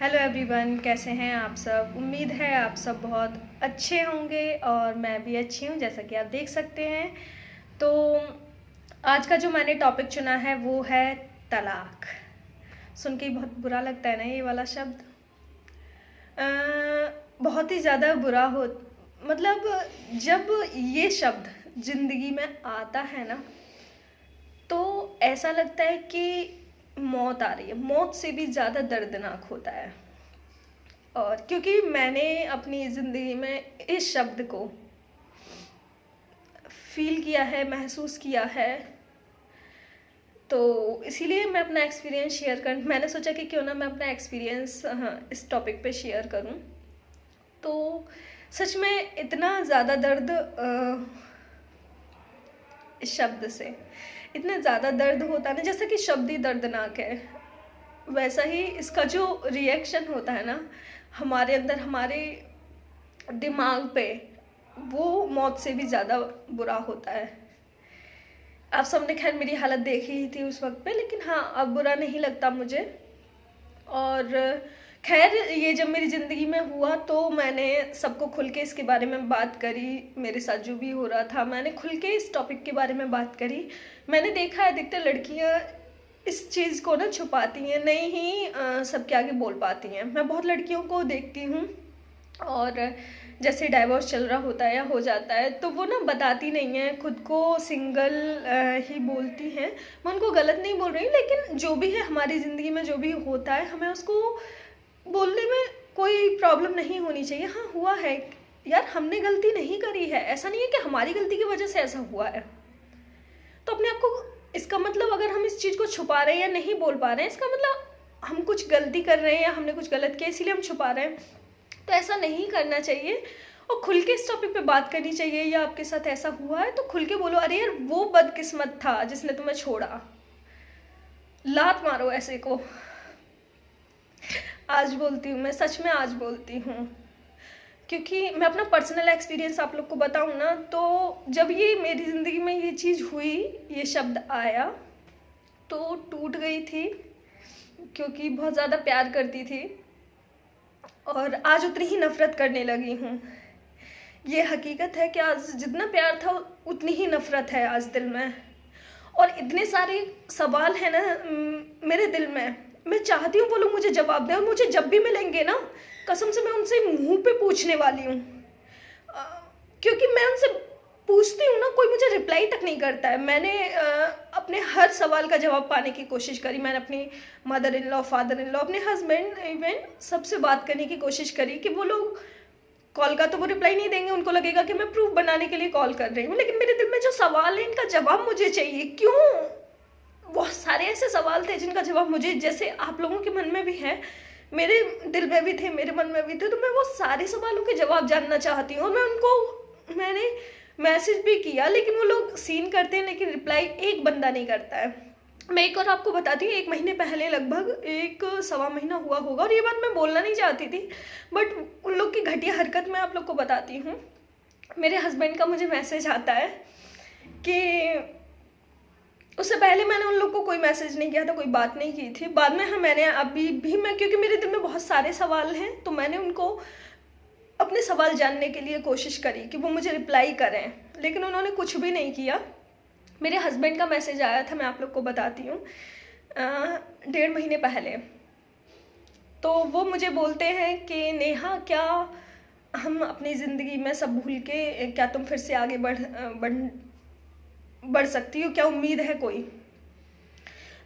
Hello everyone, कैसे हैं आप सब। उम्मीद है आप सब बहुत अच्छे होंगे और मैं भी अच्छी हूँ, जैसा कि आप देख सकते हैं। तो आज का जो मैंने टॉपिक चुना है वो है तलाक। सुन के ही बहुत बुरा लगता है ना ये वाला शब्द। बहुत ही ज़्यादा बुरा हो, मतलब जब ये शब्द ज़िंदगी में आता है ना, तो ऐसा लगता है कि मौत आ रही है। मौत से भी ज़्यादा दर्दनाक होता है। और क्योंकि मैंने अपनी ज़िंदगी में इस शब्द को फील किया है, महसूस किया है, तो इसीलिए मैं अपना एक्सपीरियंस शेयर कर मैंने सोचा कि क्यों ना मैं अपना एक्सपीरियंस इस टॉपिक पे शेयर करूं। तो सच में इतना ज़्यादा दर्द इस शब्द से इतना ज़्यादा दर्द होता है ना, जैसा कि शब्द ही दर्दनाक है, वैसा ही इसका जो रिएक्शन होता है ना हमारे अंदर, हमारे दिमाग पे, वो मौत से भी ज़्यादा बुरा होता है। आप सबने खैर मेरी हालत देखी ही थी उस वक्त पे, लेकिन हाँ अब बुरा नहीं लगता मुझे। और खैर ये जब मेरी ज़िंदगी में हुआ तो मैंने सबको खुल के इसके बारे में बात करी। मेरे साथ जो भी हो रहा था मैंने खुल के इस टॉपिक के बारे में बात करी। मैंने देखा है अधिकतर लड़कियाँ इस चीज़ को ना छुपाती हैं, नहीं ही सबके आगे बोल पाती हैं। मैं बहुत लड़कियों को देखती हूँ, और जैसे डाइवोर्स चल रहा होता है या हो जाता है तो वो ना बताती नहीं है, खुद को सिंगल ही बोलती हैं। मैं उनको गलत नहीं बोल रही, लेकिन जो भी है हमारी ज़िंदगी में जो भी होता है हमें उसको बोलने में कोई प्रॉब्लम नहीं होनी चाहिए। हाँ हुआ है यार, हमने गलती नहीं करी है, ऐसा नहीं है कि हमारी गलती की वजह से ऐसा हुआ है। तो अपने आप को, इसका मतलब अगर हम इस चीज़ को छुपा रहे हैं या नहीं बोल पा रहे हैं, इसका मतलब हम कुछ गलती कर रहे हैं या हमने कुछ गलत किया इसीलिए हम छुपा रहे हैं। तो ऐसा नहीं करना चाहिए और खुल के इस टॉपिक पे बात करनी चाहिए। या आपके साथ ऐसा हुआ है तो खुल के बोलो, अरे यार वो बदकिस्मत था जिसने तुम्हें छोड़ा, लात मारो ऐसे को। आज बोलती हूँ मैं, सच में आज बोलती हूँ, क्योंकि मैं अपना पर्सनल एक्सपीरियंस आप लोग को बताऊँ ना, तो जब ये मेरी ज़िंदगी में ये चीज़ हुई, ये शब्द आया, तो टूट गई थी, क्योंकि बहुत ज़्यादा प्यार करती थी और आज उतनी ही नफ़रत करने लगी हूँ। ये हकीकत है कि आज जितना प्यार था उतनी ही नफ़रत है आज दिल में। और इतने सारे सवाल हैं ना मेरे दिल में, मैं चाहती हूँ वो लोग मुझे जवाब दें, और मुझे जब भी मिलेंगे ना कसम से मैं उनसे मुंह पे पूछने वाली हूँ। क्योंकि मैं उनसे पूछती हूँ ना, कोई मुझे रिप्लाई तक नहीं करता है। मैंने अपने हर सवाल का जवाब पाने की कोशिश करी। मैंने अपनी mother in law, father in law, अपने हस्बैंड, इवन सबसे बात करने की कोशिश करी कि वो लोग कॉल का तो वो रिप्लाई नहीं देंगे, उनको लगेगा कि मैं प्रूफ बनाने के लिए कॉल कर रही हूँ, लेकिन मेरे दिल में जो सवाल है इनका जवाब मुझे चाहिए। क्यों? बहुत सारे ऐसे सवाल थे जिनका जवाब मुझे, जैसे आप लोगों के मन में भी है, मेरे दिल में भी थे, मेरे मन में भी थे, तो मैं वो सारे सवालों के जवाब जानना चाहती हूँ। और मैंने मैसेज भी किया, लेकिन वो लोग सीन करते हैं लेकिन रिप्लाई एक बंदा नहीं करता है। मैं एक और आपको बताती हूँ, 1 महीने पहले, लगभग 1 सवा महीना हुआ होगा, और ये बात मैं बोलना नहीं चाहती थी, बट उन लोग की घटिया हरकत मैं आप लोग को बताती हूँ। मेरे हस्बैंड का मुझे मैसेज आता है कि उससे पहले मैंने उन लोग को कोई मैसेज नहीं किया था, कोई बात नहीं की थी। बाद में हाँ मैंने अभी भी, मैं क्योंकि मेरे दिल में बहुत सारे सवाल हैं, तो मैंने उनको अपने सवाल जानने के लिए कोशिश करी कि वो मुझे रिप्लाई करें, लेकिन उन्होंने कुछ भी नहीं किया। मेरे हस्बैंड का मैसेज आया था, मैं आप लोग को बताती हूँ, 1.5 महीने पहले। तो वो मुझे बोलते हैं कि नेहा, क्या हम अपनी ज़िंदगी में सब भूल के, क्या तुम फिर से आगे बढ़ सकती हो, क्या उम्मीद है कोई?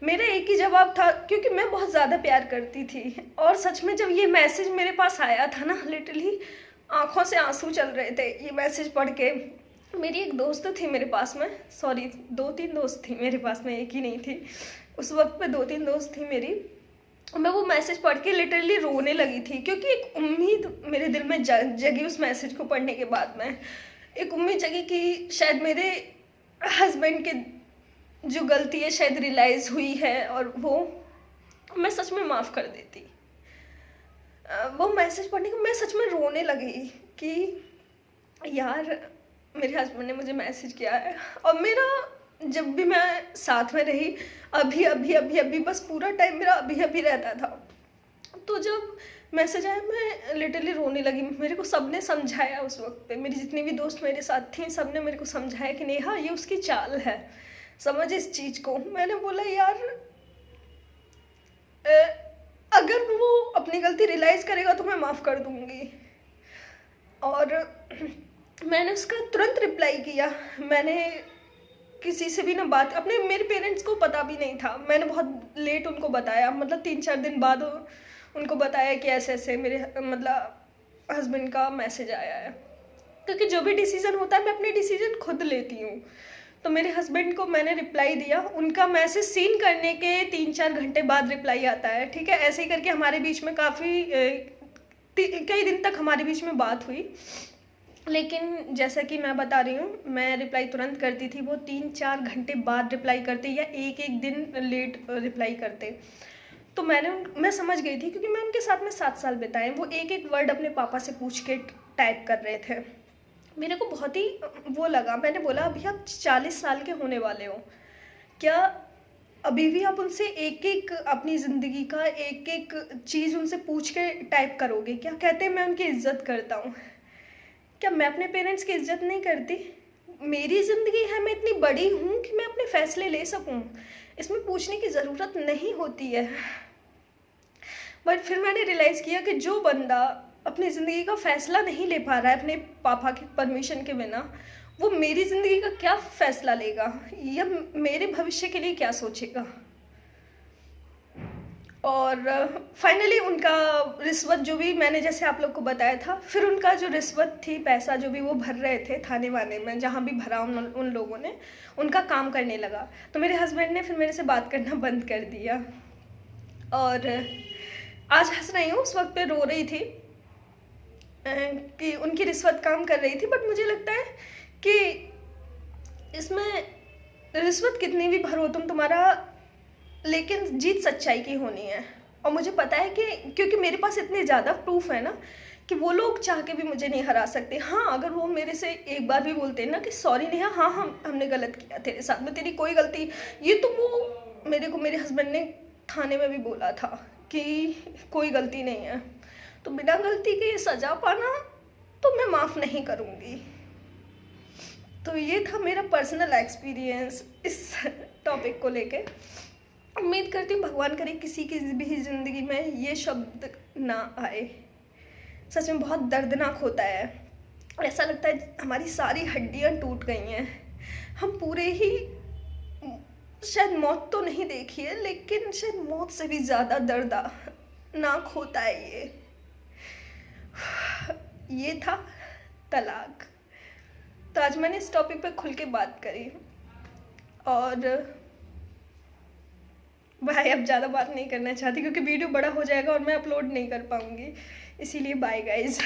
मेरा एक ही जवाब था, क्योंकि मैं बहुत ज़्यादा प्यार करती थी। और सच में जब ये मैसेज मेरे पास आया था ना, लिटरली आंखों से आंसू चल रहे थे ये मैसेज पढ़ के। मेरी एक दोस्त थी मेरे पास में, सॉरी 2-3 दोस्त थी मेरे पास में, एक ही नहीं थी उस वक्त पे, 2-3 दोस्त थी मेरी। मैं वो मैसेज पढ़ के लिटरली रोने लगी थी, क्योंकि एक उम्मीद मेरे दिल में जगी उस मैसेज को पढ़ने के बाद में। एक उम्मीद जगी कि शायद मेरे हस्बैंड के जो गलती है शायद रियलाइज़ हुई है, और वो मैं सच में माफ़ कर देती। वो मैसेज पढ़ने को मैं सच में रोने लगी कि यार मेरे हस्बैंड ने मुझे मैसेज किया है। और मेरा, जब भी मैं साथ में रही, अभी अभी अभी अभी, बस पूरा टाइम मेरा अभी अभी रहता था। तो जब मैसेज आया मैं लिटरली रोने लगी। मेरे को सबने समझाया उस वक्त पे, मेरी जितनी भी दोस्त मेरे साथ थी सब ने मेरे को समझाया कि नेहा ये उसकी चाल है, समझ इस चीज़ को। मैंने बोला यार अगर वो अपनी गलती रियलाइज़ करेगा तो मैं माफ़ कर दूँगी। और मैंने उसका तुरंत रिप्लाई किया। मैंने किसी से भी ना बात, अपने मेरे पेरेंट्स को पता भी नहीं था, मैंने बहुत लेट उनको बताया, मतलब 3-4 दिन बाद उनको बताया कि ऐसे ऐसे मेरे मतलब हस्बैंड का मैसेज आया है। क्योंकि जो भी डिसीज़न होता है मैं अपनी डिसीज़न खुद लेती हूँ। तो मेरे हस्बैंड को मैंने रिप्लाई दिया, उनका मैसेज सीन करने के 3-4 घंटे बाद रिप्लाई आता है, ठीक है। ऐसे ही करके हमारे बीच में काफ़ी कई दिन तक हमारे बीच में बात हुई। लेकिन जैसा कि मैं बता रही हूँ, मैं रिप्लाई तुरंत करती थी, वो 3-4 घंटे बाद रिप्लाई करते या एक दिन लेट रिप्लाई करते। तो मैं समझ गई थी, क्योंकि मैं उनके साथ में 7 साल बिताए। वो एक वर्ड अपने पापा से पूछ के टाइप कर रहे थे। मेरे को बहुत ही वो लगा। मैंने बोला अभी आप 40 साल के होने वाले हो, क्या अभी भी आप उनसे एक अपनी ज़िंदगी का एक चीज़ उनसे पूछ के टाइप करोगे क्या? कहते हैं मैं उनकी इज़्ज़त करता हूँ। क्या मैं अपने पेरेंट्स की इज़्ज़त नहीं करती? मेरी ज़िंदगी है, मैं इतनी बड़ी हूँ कि मैं अपने फ़ैसले ले सकूँ, इसमें पूछने की ज़रूरत नहीं होती है। बट फिर मैंने रियलाइज़ किया कि जो बंदा अपनी ज़िंदगी का फ़ैसला नहीं ले पा रहा है अपने पापा की परमिशन के बिना, वो मेरी ज़िंदगी का क्या फ़ैसला लेगा या मेरे भविष्य के लिए क्या सोचेगा। और फाइनली उनका रिश्वत जो भी मैंने जैसे आप लोग को बताया था, फिर उनका जो रिश्वत थी, पैसा जो भी वो भर रहे थे थाने वाने में, जहाँ भी भरा उन लोगों ने, उनका काम करने लगा। तो मेरे हस्बैंड ने फिर मेरे से बात करना बंद कर दिया। और आज हंस रही हूँ, उस वक्त पे रो रही थी कि उनकी रिश्वत काम कर रही थी। बट मुझे लगता है कि इसमें रिश्वत कितनी भी भरो तुम्हारा, लेकिन जीत सच्चाई की होनी है। और मुझे पता है कि क्योंकि मेरे पास इतने ज़्यादा प्रूफ है ना कि वो लोग चाह के भी मुझे नहीं हरा सकते। हाँ, अगर वो मेरे से एक बार भी बोलते हैं ना कि सॉरी नेहा, हाँ हमने गलत किया, तेरे साथ में तेरी कोई गलती, ये तो वो मेरे हस्बैंड ने थाने में भी बोला था कि कोई गलती नहीं है, तो बिना गलती के ये सज़ा पाना तो मैं माफ़ नहीं करूँगी। तो ये था मेरा पर्सनल एक्सपीरियंस इस टॉपिक को लेके। उम्मीद करती हूँ भगवान करे किसी की भी ज़िंदगी में ये शब्द ना आए। सच में बहुत दर्दनाक होता है, ऐसा लगता है हमारी सारी हड्डियाँ टूट गई हैं। हम पूरे ही शायद मौत तो नहीं देखी है, लेकिन शायद मौत से भी ज़्यादा दर्दनाक होता है ये था तलाक। तो आज मैंने इस टॉपिक पे खुल के बात करी। और भाई अब ज़्यादा बात नहीं करना चाहती क्योंकि वीडियो बड़ा हो जाएगा और मैं अपलोड नहीं कर पाऊँगी, इसीलिए बाय गाइज।